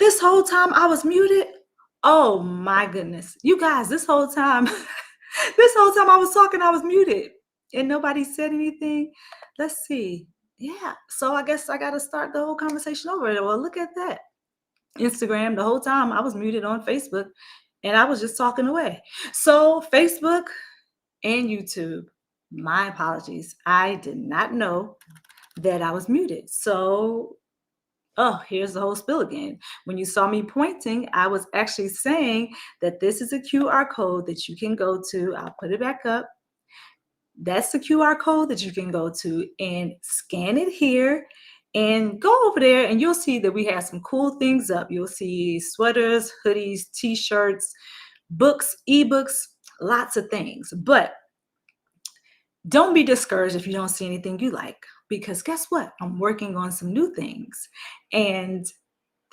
This whole time I was muted. Oh my goodness. You guys, this whole time, this whole time I was talking, I was muted and nobody said anything. Let's see. Yeah. So I guess I got to start the whole conversation over. Well, look at that. Instagram, the whole time I was muted on Facebook and I was just talking away. So, Facebook and YouTube, my apologies. I did not know that I was muted. So, oh, here's the whole spill again. When you saw me pointing, I was actually saying that this is a QR code that you can go to. I'll put it back up. That's the QR code that you can go to and scan it here and go over there and you'll see that we have some cool things up. You'll see sweaters, hoodies, t-shirts, books, ebooks, lots of things. But don't be discouraged if you don't see anything you like, because guess what? I'm working on some new things and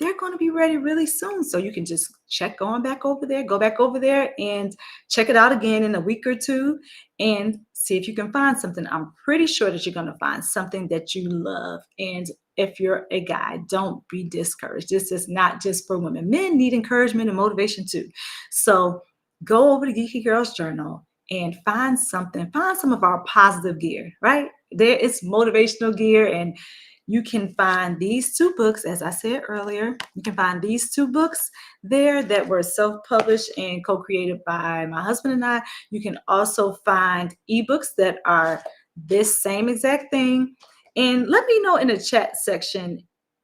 they're going to be ready really soon. So you can just go back over there and check it out again in a week or two and see if you can find something. I'm pretty sure that you're going to find something that you love. And if you're a guy, don't be discouraged. This is not just for women. Men need encouragement and motivation too. So go over to Geeky Girls Journal and find some of our positive gear, right? There is motivational gear, and you can find these two books, as I said earlier. You can find these two books there that were self-published and co-created by my husband and I. You can also find ebooks that are this same exact thing. And let me know in the chat section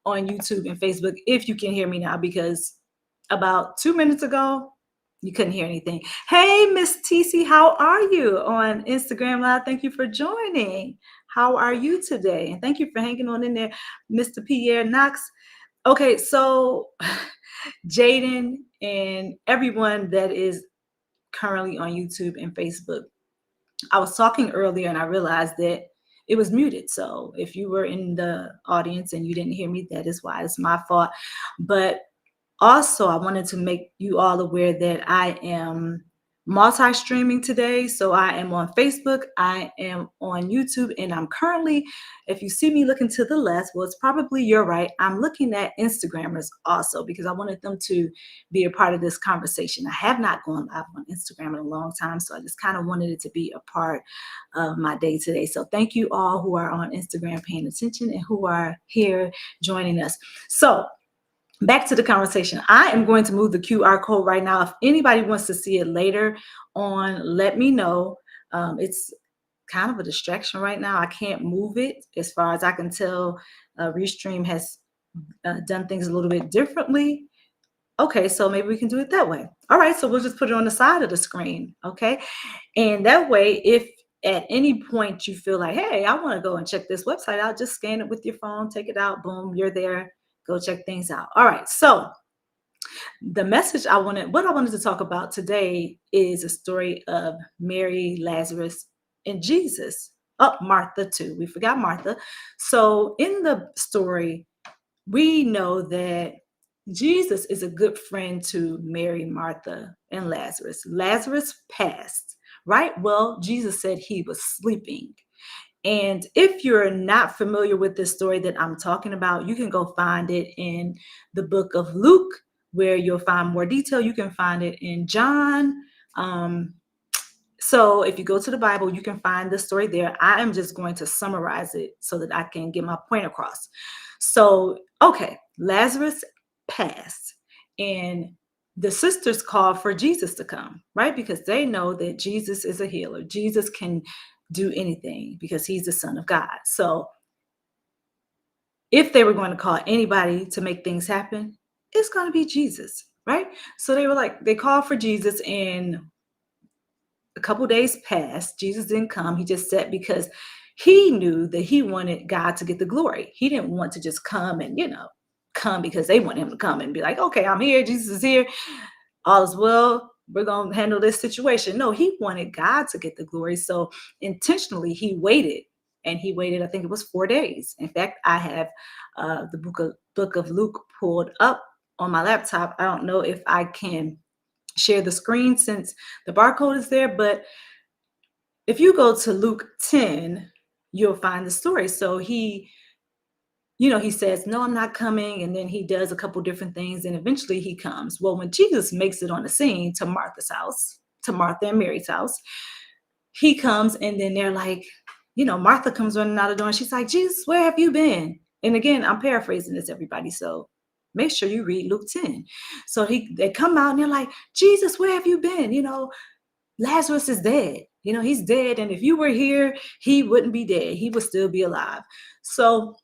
on YouTube and Facebook if you can hear me now, because about 2 minutes ago, you couldn't hear anything. Hey, Miss TC, how are you on Instagram Live? Thank you for joining. How are you today? And thank you for hanging on in there, Mr. Pierre Knox. Okay, so Jaden and everyone that is currently on YouTube and Facebook, I was talking earlier and I realized that it was muted. So if you were in the audience and you didn't hear me, that is why. It's my fault. But also, I wanted to make you all aware that I am multi-streaming today. So I am on Facebook, I am on YouTube, and I'm currently, if you see me looking to the left, well, it's probably you're right. I'm looking at Instagrammers also because I wanted them to be a part of this conversation. I have not gone live on Instagram in a long time, so I just kind of wanted it to be a part of my day today. So thank you all who are on Instagram paying attention and who are here joining us. So back to the conversation. I am going to move the QR code right now. If anybody wants to see it later on, let me know. It's kind of a distraction right now. I can't move it. As far as I can tell, Restream has done things a little bit differently. Okay, so maybe we can do it that way. All right, so we'll just put it on the side of the screen, okay? And that way, if at any point you feel like, hey, I want to go and check this website out, just scan it with your phone, take it out, boom, you're there. Go check things out. All right. So the message what I wanted to talk about today is a story of Mary, Lazarus, and Jesus. Oh, Martha too. We forgot Martha. So in the story, we know that Jesus is a good friend to Mary, Martha, and Lazarus. Lazarus passed, right? Well, Jesus said he was sleeping. And if you're not familiar with this story that I'm talking about, you can go find it in the book of Luke, where you'll find more detail. You can find it in John. So if you go to the Bible, you can find the story there. I am just going to summarize it so that I can get my point across. So, okay, Lazarus passed, and the sisters called for Jesus to come, right? Because they know that Jesus is a healer. Jesus can do anything because he's the Son of God. So if they were going to call anybody to make things happen, it's going to be Jesus, right? So they called for Jesus, and a couple days passed. Jesus didn't come. He just sat because he knew that he wanted God to get the glory. He didn't want to just come and, come because they want him to come and be like, okay, I'm here. Jesus is here. All is well. We're going to handle this situation. No, he wanted God to get the glory. So intentionally, he waited. And he waited, I think it was 4 days. In fact, I have the book of Luke pulled up on my laptop. I don't know if I can share the screen since the barcode is there. But if you go to Luke 10, you'll find the story. So he he says, no, I'm not coming. And then he does a couple different things and eventually he comes. Well, when Jesus makes it on the scene to Martha's house, to Martha and Mary's house, he comes and then they're like, Martha comes running out the door and she's like, Jesus, where have you been? And again, I'm paraphrasing this, everybody. So make sure you read Luke 10. So they come out and they're like, Jesus, where have you been? Lazarus is dead. He's dead. And if you were here, he wouldn't be dead. He would still be alive. So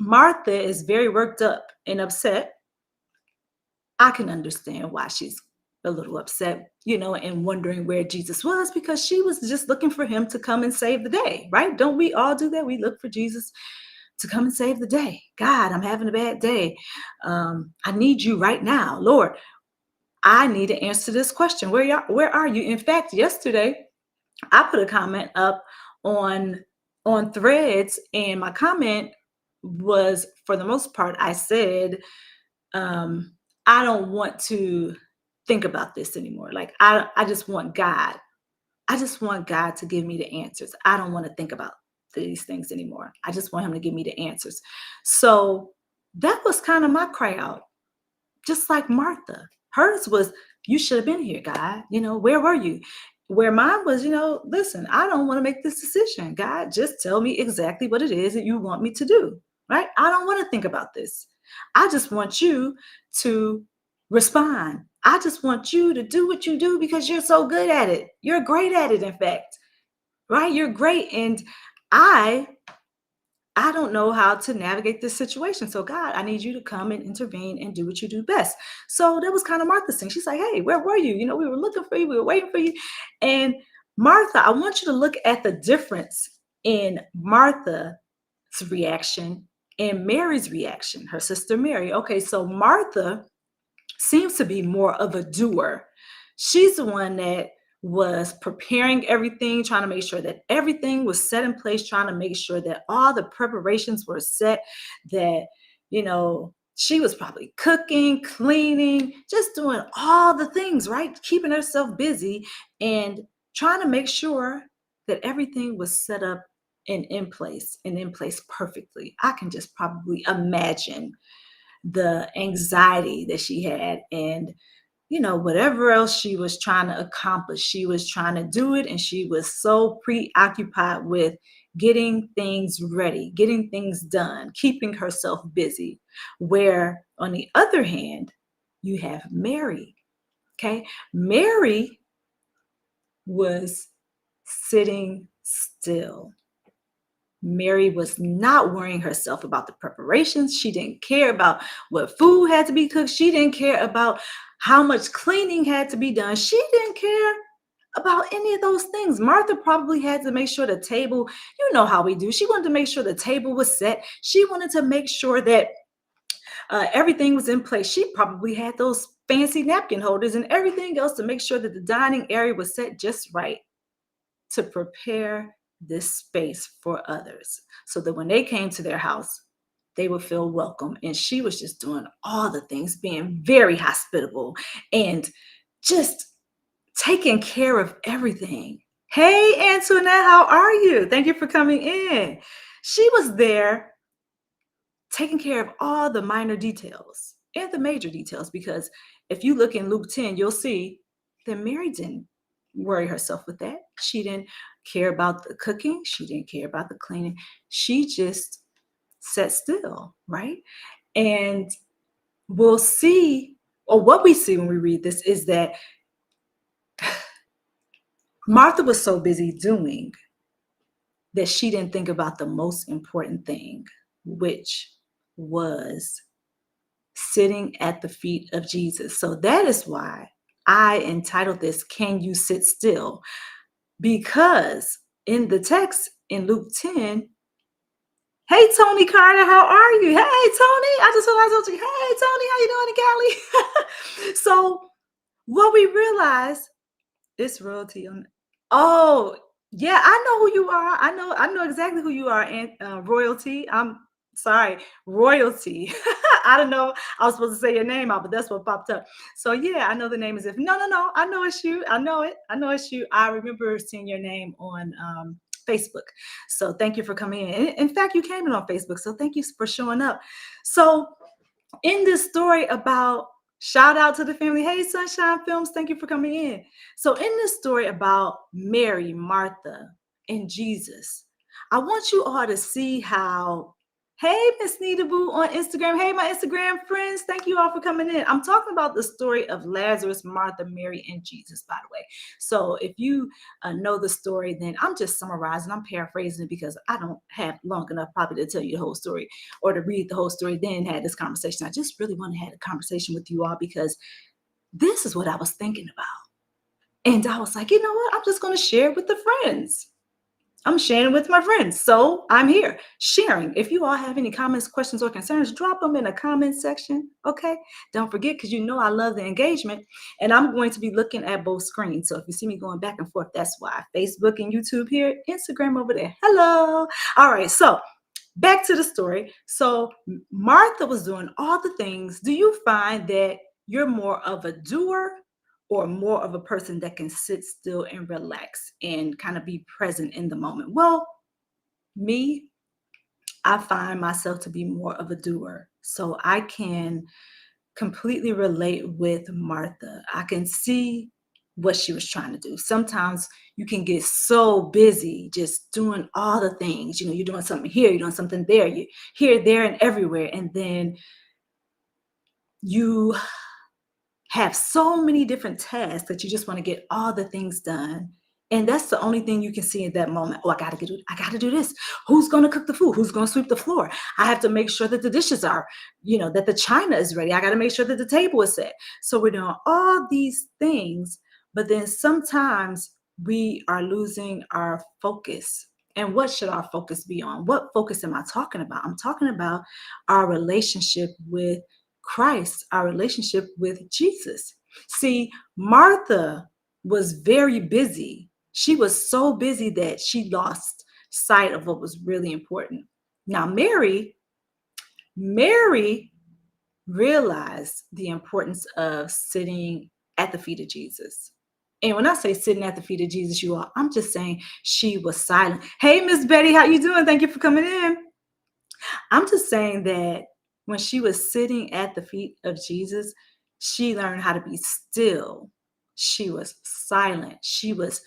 Martha is very worked up and upset. I can understand why she's a little upset, and wondering where Jesus was because she was just looking for him to come and save the day, right? Don't we all do that? We look for Jesus to come and save the day. God, I'm having a bad day. I need you right now. Lord, I need to answer this question. Where are you? In fact, yesterday, I put a comment up on Threads, and my comment was, for the most part, I said, I don't want to think about this anymore. Like I just want God. I just want God to give me the answers. I don't want to think about these things anymore. I just want him to give me the answers. So that was kind of my cry out, just like Martha. Hers was, you should have been here, God. Where were you? Where mine was, listen, I don't want to make this decision. God, just tell me exactly what it is that you want me to do, right? I don't want to think about this. I just want you to respond. I just want you to do what you do because you're so good at it. You're great at it, in fact, right? You're great. And I don't know how to navigate this situation. So God, I need you to come and intervene and do what you do best. So that was kind of Martha's thing. She's like, hey, where were you? We were looking for you. We were waiting for you. And Martha, I want you to look at the difference in Martha's reaction and Mary's reaction, her sister Mary. Okay, so Martha seems to be more of a doer. She's the one that was preparing everything, trying to make sure that everything was set in place, trying to make sure that all the preparations were set, that, she was probably cooking, cleaning, just doing all the things, right? Keeping herself busy and trying to make sure that everything was set up and in place perfectly. I can just probably imagine the anxiety that she had and whatever else she was trying to accomplish, she was trying to do it, and she was so preoccupied with getting things ready, getting things done, keeping herself busy. Where on the other hand, you have Mary. Okay, Mary was sitting still. Mary was not worrying herself about the preparations. She didn't care about what food had to be cooked. She didn't care about how much cleaning had to be done. She didn't care about any of those things. Martha probably had to make sure the table, you know how we do. She wanted to make sure the table was set. She wanted to make sure that everything was in place. She probably had those fancy napkin holders and everything else to make sure that the dining area was set just right to prepare this space for others so that when they came to their house, they would feel welcome. And she was just doing all the things, being very hospitable and just taking care of everything. Hey, Antoinette, how are you? Thank you for coming in. She was there taking care of all the minor details and the major details, because if you look in Luke 10, you'll see that Mary didn't worry herself with that. She didn't care about the cooking. She didn't care about the cleaning. She just sat still, right? And we'll see, or what we see when we read this is that Martha was so busy doing that she didn't think about the most important thing, which was sitting at the feet of Jesus. So that is why I entitled this, Can You Sit Still? Because in the text in Luke 10, hey, Tony Carter, how are you? Hey, Tony, I just realized, hey, Tony, how you doing in Cali? So what we realized, it's royalty on. Oh, yeah, I know who you are. I know exactly who you are, and royalty. I'm sorry, royalty. I don't know. I was supposed to say your name out, but that's what popped up. So yeah, I know the name is if no. I know it's you. I know it. I know it's you. I remember seeing your name on Facebook. So thank you for coming in. In fact, you came in on Facebook. So thank you for showing up. So in this story about shout out to the family. Hey, Sunshine Films, thank you for coming in. So, in this story about Mary, Martha, and Jesus, I want you all to see how. Hey, Miss Nita Boo on Instagram. Hey, my Instagram friends. Thank you all for coming in. I'm talking about the story of Lazarus, Martha, Mary, and Jesus, by the way. So, if you know the story, then I'm just summarizing. I'm paraphrasing it because I don't have long enough probably to tell you the whole story or to read the whole story, then had this conversation. I just really want to have a conversation with you all because this is what I was thinking about. And I was like, you know what? I'm just going to share it with the friends. I'm sharing with my friends. So I'm here sharing. If you all have any comments, questions, or concerns, drop them in the comment section. Okay. Don't forget, because you know I love the engagement. And I'm going to be looking at both screens. So if you see me going back and forth, that's why. Facebook and YouTube here, Instagram over there. Hello. All right. So back to the story. So Martha was doing all the things. Do you find that you're more of a doer or more of a person that can sit still and relax and kind of be present in the moment? Well, me, I find myself to be more of a doer. So I can completely relate with Martha. I can see what she was trying to do. Sometimes you can get so busy just doing all the things. You know, you're doing something here, you're doing something there, you here, there, and everywhere. And then you have so many different tasks that you just want to get all the things done. And that's the only thing you can see at that moment. Oh, I gotta do this. Who's gonna cook the food? Who's gonna sweep the floor? I have to make sure that the dishes are, that the china is ready. I gotta make sure that the table is set. So we're doing all these things, but then sometimes we are losing our focus. And what should our focus be on? What focus am I talking about? I'm talking about our relationship with Christ, our relationship with Jesus. See, Martha was very busy. She was so busy that she lost sight of what was really important. Now, Mary realized the importance of sitting at the feet of Jesus. And when I say sitting at the feet of Jesus, you all, I'm just saying she was silent. Hey, Miss Betty, how you doing? Thank you for coming in. I'm just saying that when she was sitting at the feet of Jesus, she learned how to be still. She was silent. She was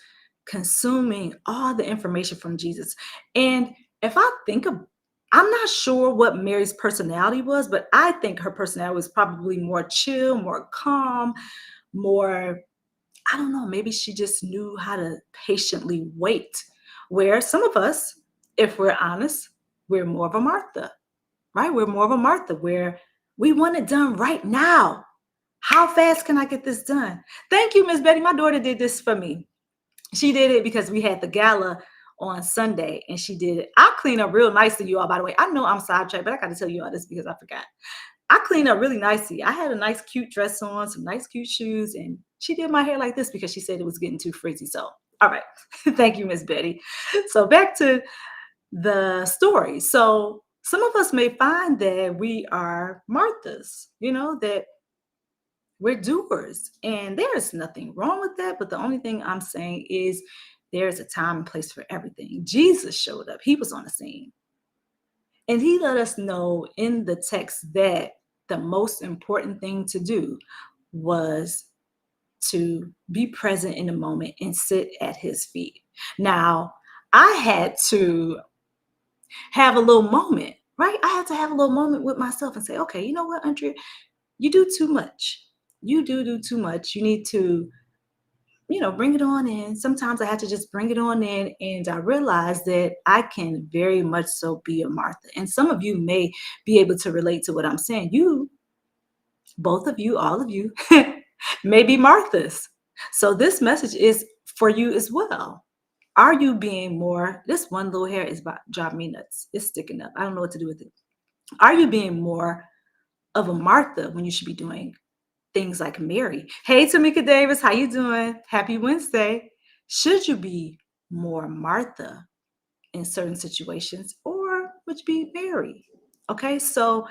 consuming all the information from Jesus. And if I think of, I'm not sure what Mary's personality was, but I think her personality was probably more chill, more calm, more, I don't know, maybe she just knew how to patiently wait. Where some of us, if we're honest, we're more of a Martha, right? We're more of a Martha where we want it done right now. How fast can I get this done? Thank you, Miss Betty. My daughter did this for me. She did it because we had the gala on Sunday and she did it. I clean up real nicely, you all, by the way. I know I'm sidetracked, but I got to tell you all this because I forgot. I cleaned up really nicely. I had a nice, cute dress on, some nice, cute shoes, and she did my hair like this because she said it was getting too frizzy. So, all right. Thank you, Miss Betty. So back to the story. So some of us may find that we are Marthas, that we're doers. And there's nothing wrong with that. But the only thing I'm saying is there's a time and place for everything. Jesus showed up, he was on the scene. And he let us know in the text that the most important thing to do was to be present in the moment and sit at his feet. Now, I had to have a little moment, right? I had to have a little moment with myself and say, okay, you know what, Andrea, you do too much. You do too much. You need to, bring it on in. Sometimes I had to just bring it on in. And I realized that I can very much so be a Martha. And some of you may be able to relate to what I'm saying. You, both of you, all of you, may be Marthas. So this message is for you as well. Are you being more, this one little hair is about driving me nuts. It's sticking up. I don't know what to do with it. Are you being more of a Martha when you should be doing things like Mary? Hey, Tamika Davis, how you doing? Happy Wednesday. Should you be more Martha in certain situations or would you be Mary? Okay, so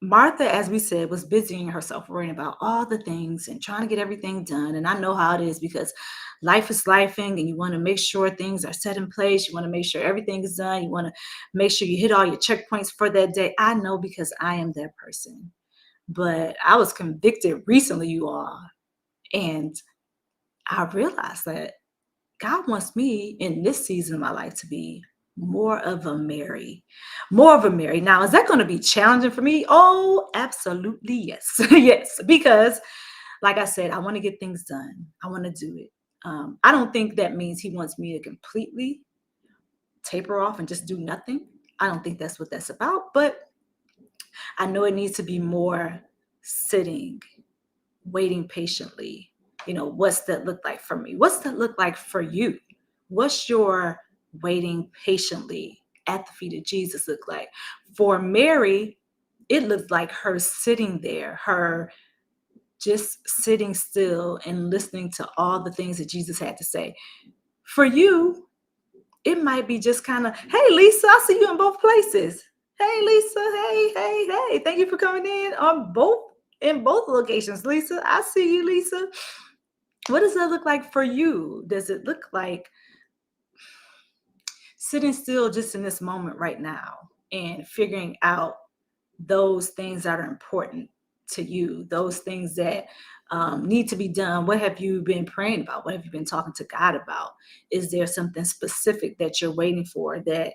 Martha, as we said, was busying herself, worrying about all the things and trying to get everything done. And I know how it is because life is lifing and you want to make sure things are set in place. You want to make sure everything is done. You want to make sure you hit all your checkpoints for that day. I know because I am that person. But I was convicted recently, you all. And I realized that God wants me in this season of my life to be more of a Mary, more of a Mary. Now, is that going to be challenging for me? Oh, absolutely yes. Yes, because like I said, I want to get things done. I want to do it. I don't think that means he wants me to completely taper off and just do nothing. I don't think that's what that's about, but I know it needs to be more sitting, waiting patiently. What's that look like for me? What's that look like for you? What's your waiting patiently at the feet of Jesus look like? For Mary, it looked like her sitting there, her just sitting still and listening to all the things that Jesus had to say. For you, it might be just kind of, hey, Lisa, I see you in both places. Hey, Lisa, hey. Thank you for coming in both locations, Lisa. I see you, Lisa. What does that look like for you? Does it look like sitting still just in this moment right now and figuring out those things that are important to you, those things that need to be done? What have you been praying about? What have you been talking to God about? Is there something specific that you're waiting for that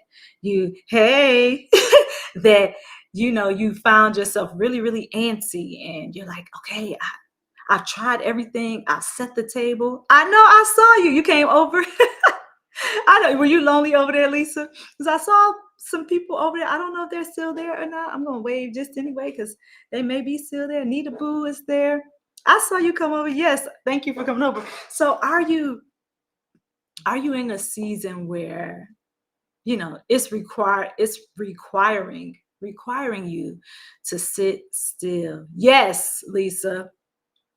that you found yourself really, really antsy and you're like, okay, I've tried everything. I set the table. I know I saw you. You came over. I know. Were you lonely over there, Lisa? Because I saw some people over there. I don't know if they're still there or not. I'm gonna wave just anyway because they may be still there. Nita Boo is there. I saw you come over. Yes, thank you for coming over. So are you in a season where it's requiring you to sit still? Yes, Lisa.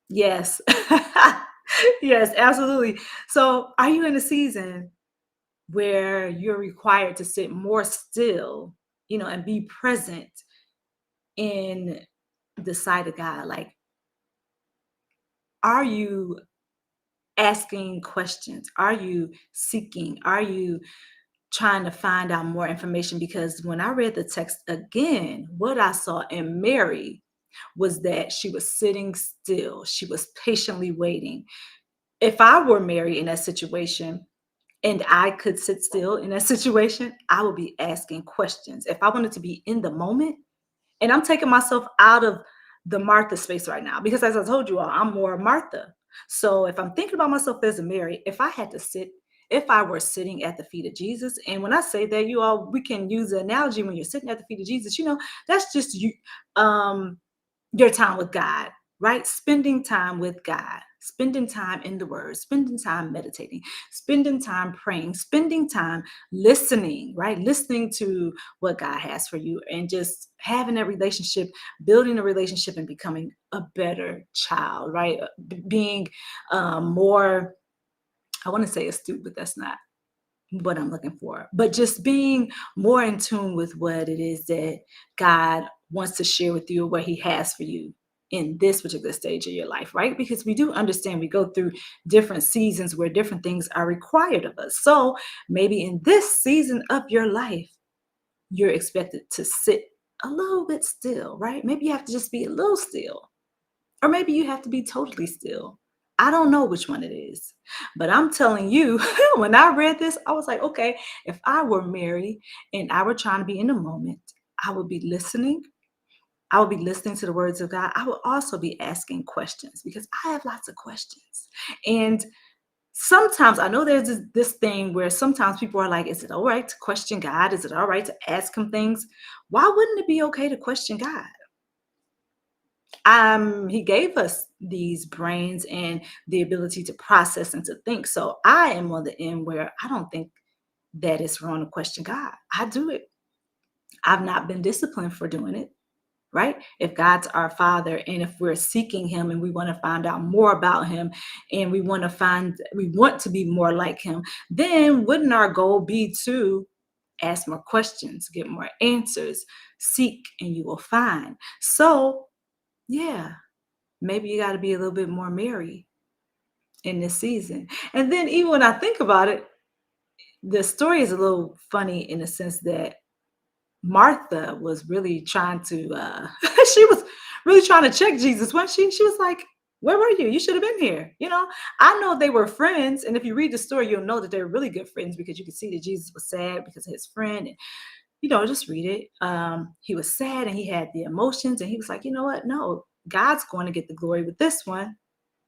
Yes. Yes, absolutely. So are you in a season where you're required to sit more still, and be present in the sight of God? Like, are you asking questions? Are you seeking? Are you trying to find out more information? Because when I read the text again, what I saw in Mary was that she was sitting still. She was patiently waiting. If I were Mary in that situation, and I could sit still in that situation, I would be asking questions. If I wanted to be in the moment, and I'm taking myself out of the Martha space right now, because as I told you all, I'm more Martha. So if I'm thinking about myself as a Mary, if I were sitting at the feet of Jesus, and when I say that, you all, we can use the analogy when you're sitting at the feet of Jesus, that's just you, your time with God, right? Spending time with God, spending time in the Word, spending time meditating, spending time praying, spending time listening, right? Listening to what God has for you and just having a relationship, building a relationship and becoming a better child, right? Being more, I want to say astute, but that's not what I'm looking for, but just being more in tune with what it is that God wants to share with you, what he has for you in this particular stage of your life, right? Because we do understand we go through different seasons where different things are required of us. So maybe in this season of your life, you're expected to sit a little bit still, right? Maybe you have to just be a little still, or maybe you have to be totally still. I don't know which one it is, but I'm telling you, when I read this, I was like, okay, if I were Mary and I were trying to be in the moment, I would be listening. I would be listening to the words of God. I would also be asking questions because I have lots of questions. And sometimes I know there's this thing where sometimes people are like, is it all right to question God? Is it all right to ask him things? Why wouldn't it be okay to question God? He gave us these brains and the ability to process and to think. So I am on the end where I don't think that it's wrong to question God. I do it. I've not been disciplined for doing it, right? If God's our Father and if we're seeking him and we want to find out more about him and we want to be more like him, then wouldn't our goal be to ask more questions, get more answers, seek, and you will find. So, yeah, maybe you got to be a little bit more Mary in this season. And then, even when I think about it, the story is a little funny in the sense that Martha was really trying to she was really trying to check Jesus, wasn't she? She was like, "Where were you? You should have been here." I know they were friends, and if you read the story, you'll know that they were really good friends because you can see that Jesus was sad because of his friend. And just read it. He was sad and he had the emotions, and he was like, "You know what? No, God's going to get the glory with this one."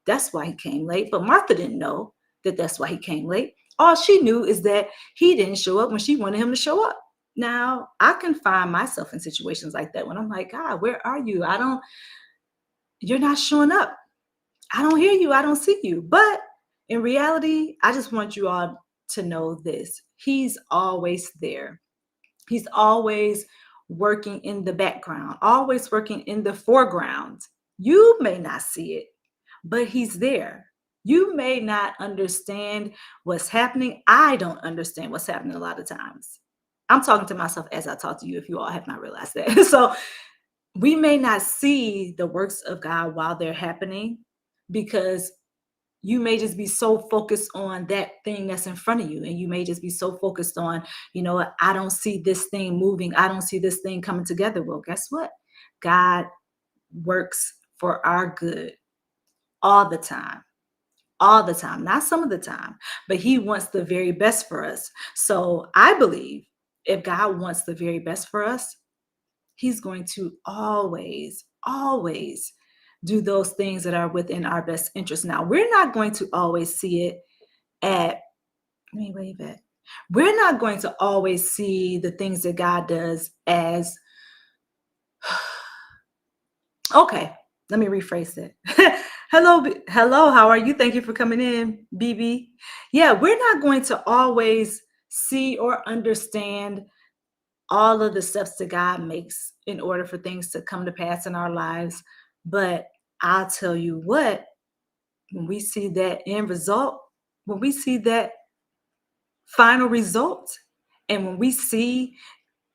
That's why he came late. But Martha didn't know that that's why he came late. All she knew is that he didn't show up when she wanted him to show up. Now, I can find myself in situations like that when I'm like, God, where are you? You're not showing up. I don't hear you. I don't see you. But in reality, I just want you all to know this. He's always there. He's always working in the background, always working in the foreground. You may not see it, but he's there. You may not understand what's happening. I don't understand what's happening a lot of times. I'm talking to myself as I talk to you, if you all have not realized that. So we may not see the works of God while they're happening because you may just be so focused on that thing that's in front of you. And you may just be so focused on, I don't see this thing moving. I don't see this thing coming together. Well, guess what? God works for our good all the time. All the time, not some of the time, but he wants the very best for us. So I believe if God wants the very best for us, he's going to always, always do those things that are within our best interest. Now, we're not going to always see it at, let me wave it. We're not going to always see the things that God does as, okay, let me rephrase it. Hello, how are you? Thank you for coming in, BB. Yeah, we're not going to always see or understand all of the steps that God makes in order for things to come to pass in our lives. But I'll tell you what, when we see that end result, when we see that final result, and when we see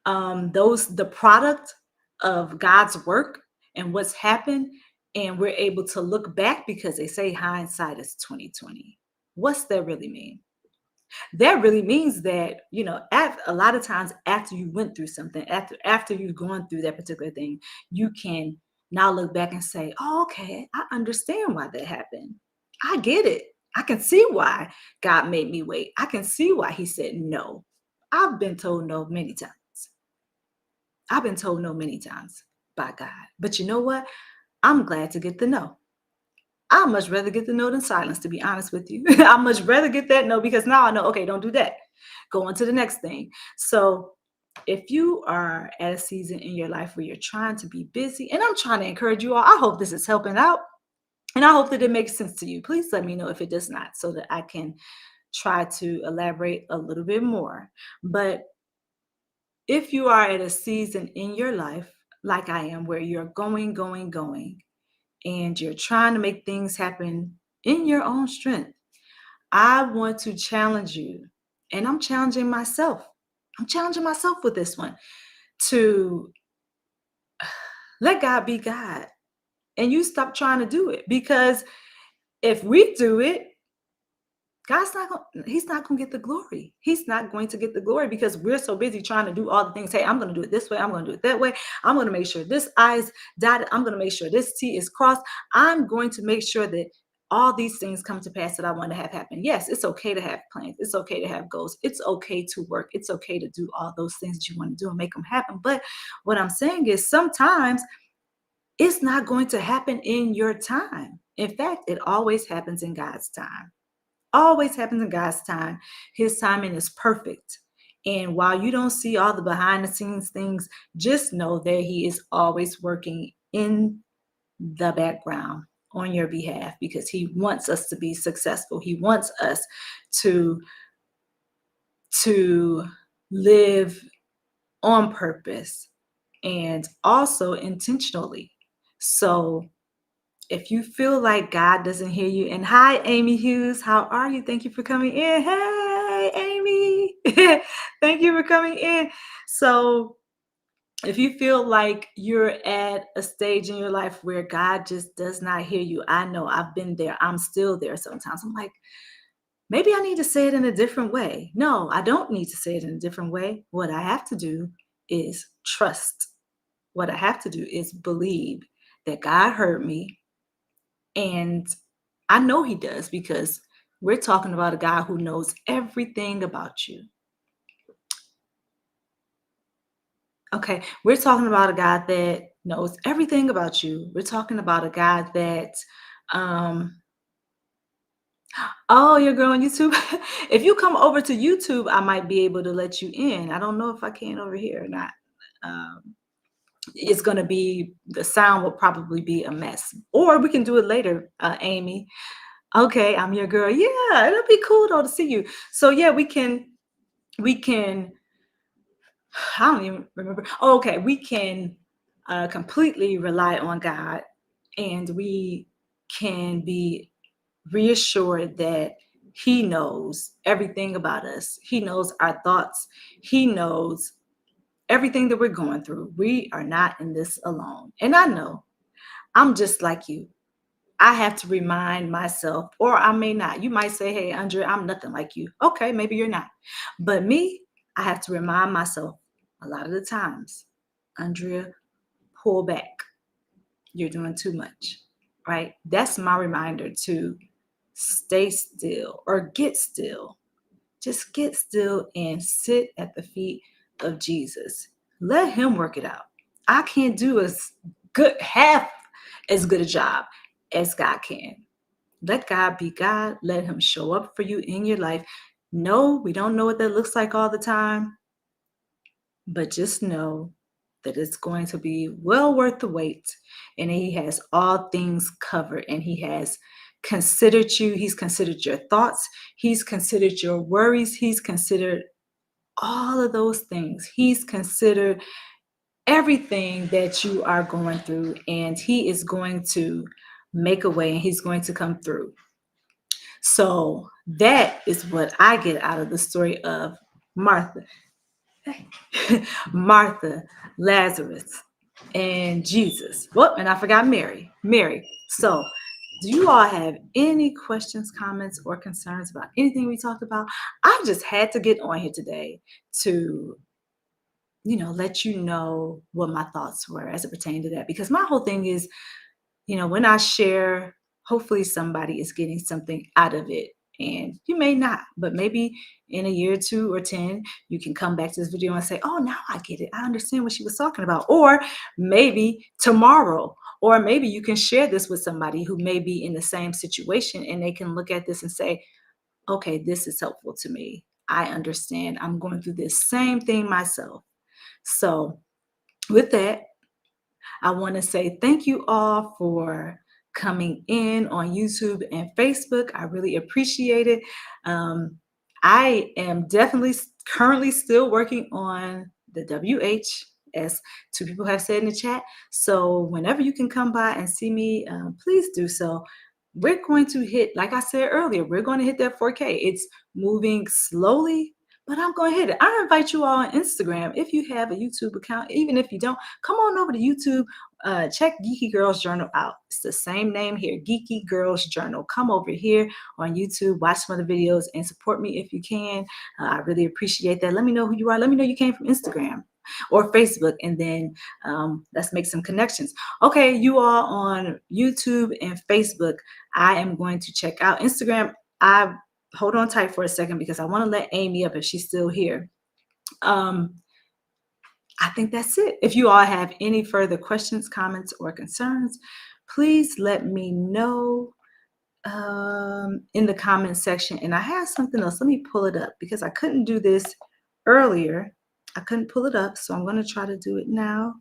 the product of God's work and what's happened, and we're able to look back, because they say hindsight is 2020. What's that really mean? That really means that, a lot of times after you went through something, after you've gone through that particular thing, you can now look back and say, oh, okay, I understand why that happened. I get it. I can see why God made me wait. I can see why he said no. I've been told no many times. I've been told no many times by God. But you know what? I'm glad to get the no. I'd much rather get the no than silence, to be honest with you. I'd much rather get that no, because now I know, okay, don't do that. Go on to the next thing. So if you are at a season in your life where you're trying to be busy, and I'm trying to encourage you all, I hope this is helping out. And I hope that it makes sense to you. Please let me know if it does not, so that I can try to elaborate a little bit more. But if you are at a season in your life, like I am, where you're going, and you're trying to make things happen in your own strength, I want to challenge you, and I'm challenging myself. I'm challenging myself with this one, to let God be God, and you stop trying to do it. Because if we do it, he's not going to get the glory. He's not going to get the glory because we're so busy trying to do all the things. Hey, I'm going to do it this way. I'm going to do it that way. I'm going to make sure this I is dotted. I'm going to make sure this T is crossed. I'm going to make sure that all these things come to pass that I want to have happen. Yes, it's okay to have plans. It's okay to have goals. It's okay to work. It's okay to do all those things that you want to do and make them happen. But what I'm saying is, sometimes it's not going to happen in your time. In fact, it always happens in God's time. Always happens in God's time. His timing is perfect. And while you don't see all the behind the scenes things, just know that he is always working in the background on your behalf, because he wants us to be successful. He wants us to live on purpose and also intentionally. So if you feel like God doesn't hear you, and hi, Amy Hughes, how are you? Thank you for coming in. Hey. Hi, Amy. Thank you for coming in. So, if you feel like you're at a stage in your life where God just does not hear you, I know I've been there. I'm still there sometimes. I'm like, maybe I need to say it in a different way. No, I don't need to say it in a different way. What I have to do is trust. What I have to do is believe that God heard me. And I know He does because we're talking about a God who knows everything about you. Okay, we're talking about a God that knows everything about you. We're talking about a God that, um, oh, you're growing YouTube. If you come over to YouTube, I might be able to let you in. I don't know if I can over here or not. Um, it's going to be, the sound will probably be a mess, or we can do it later, Amy. Okay, I'm your girl. Yeah, it'll be cool though to see you. So yeah, we can I don't even remember. Oh, okay, we can completely rely on God, and we can be reassured that He knows everything about us. He knows our thoughts. He knows everything that we're going through. We are not in this alone. And I know I'm just like you. I have to remind myself, or I may not. You might say, hey, Andrea, I'm nothing like you. Okay, maybe you're not. But me, I have to remind myself a lot of the times, Andrea, pull back. You're doing too much, right? That's my reminder to stay still or get still. Just get still and sit at the feet of Jesus. Let Him work it out. I can't do as good, half as good a job as God can. Let God be God. Let Him show up for you in your life. No, we don't know what that looks like all the time, but just know that it's going to be well worth the wait. And He has all things covered, and He has considered you. He's considered your thoughts. He's considered your worries. He's considered all of those things. He's considered everything that you are going through, and He is going to make a way, and He's going to come through. So that is what I get out of the story of Martha. Martha, Lazarus, and Jesus. Well, and I forgot Mary. Mary. So, do you all have any questions, comments, or concerns about anything we talked about? I just had to get on here today to, let you know what my thoughts were as it pertained to that. Because my whole thing is, when I share, hopefully somebody is getting something out of it. And you may not, but maybe in a year or 2 or 10, you can come back to this video and say, oh, now I get it. I understand what she was talking about. Or maybe tomorrow, or maybe you can share this with somebody who may be in the same situation, and they can look at this and say, okay, this is helpful to me. I understand. I'm going through this same thing myself. So with that, I want to say thank you all for coming in on YouTube and Facebook. I really appreciate it. I am definitely currently still working on the WH, as 2 people have said in the chat. So whenever you can come by and see me, please do so. We're going to hit, like I said earlier, we're going to hit that 4K. It's moving slowly, but I'm going to hit it. I invite you all on Instagram. If you have a YouTube account, even if you don't, come on over to YouTube. Check Geeky Girls Journal out. It's the same name here, Geeky Girls Journal. Come over here on YouTube, watch some of the videos, and support me if you can. I really appreciate that. Let me know who you are. Let me know you came from Instagram or Facebook, and then let's make some connections. Okay, you all on YouTube and Facebook, I am going to check out Instagram. Hold on tight for a second because I want to let Amy up if she's still here. I think that's it. If you all have any further questions, comments, or concerns, please let me know in the comment section. And I have something else. Let me pull it up because I couldn't do this earlier. I couldn't pull it up, so I'm going to try to do it now.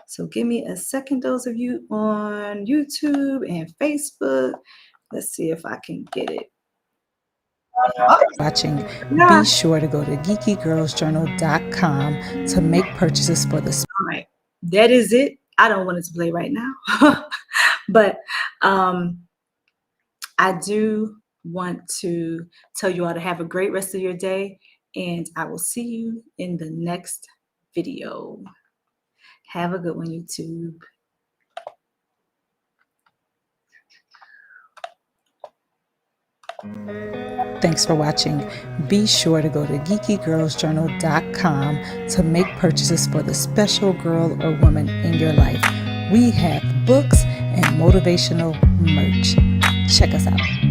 So give me a second, those of you on YouTube and Facebook. Let's see if I can get it. Watching, be sure to go to geekygirlsjournal.com to make purchases for the. All right, that is it. I don't want it to play right now, but I do want to tell you all to have a great rest of your day, and I will see you in the next video. Have a good one, YouTube. Thanks for watching. Be sure to go to geekygirlsjournal.com to make purchases for the special girl or woman in your life. We have books and motivational merch. Check us out.